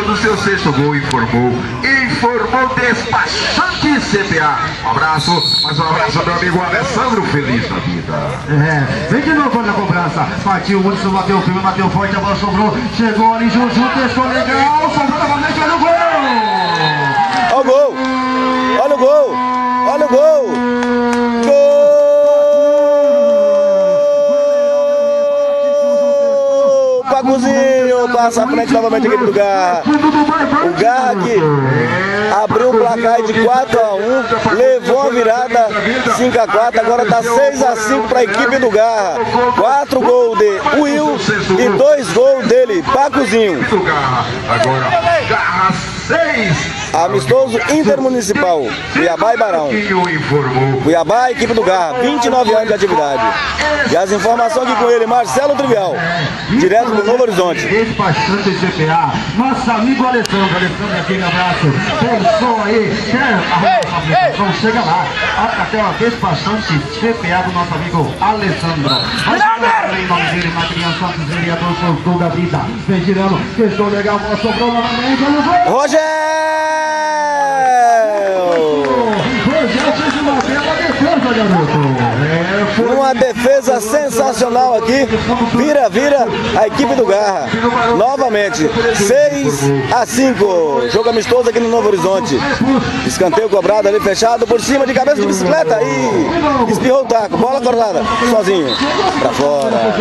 do seu sexto gol, informou Despachante CPA. Um abraço, mais um abraço do amigo Alessandro, feliz da vida. Vem de novo na cobrança. Partiu o Hudson, bateu firme, bateu forte, a bola sobrou. Chegou ali, Juju, testou legal. Sobrou novamente, olha o gol! Olha o gol! Olha o gol! Olha o gol! Gol! Pacuzinho passa à frente novamente aqui do Garra. O Garra que abriu o placar de 4-1, levou a virada 5-4, agora está 6-5 para a equipe do Garra. 4 gols de Will e 2 gols dele, Pacuzinho. Agora, Garra 6. Amistoso intermunicipal, Cuiabá e Barão. Cuiabá, equipe do Garra, 29 anos de atividade. E as informações aqui com ele, Marcelo Trivial, direto do Novo Horizonte. Despachante CPA, nosso amigo Alessandro. Alessandro, aquele abraço. Pensou aí, quer arrumar uma aplicação? Chega lá. Aquela despachante CPA do nosso amigo Alessandro. Mas em nome dele, Madrinha Santos, vereador Souto da Vida. Vem girando, testou legal, bola sobrou novamente. Olha o gol! Rogério! Fez uma bela defesa, garoto. Uma defesa sensacional aqui. Vira a equipe do Garra. Novamente, 6-5. Jogo amistoso aqui no Novo Horizonte. Escanteio cobrado ali, fechado por cima de cabeça de bicicleta. E espirrou o taco. Bola cortada, sozinho. Pra fora.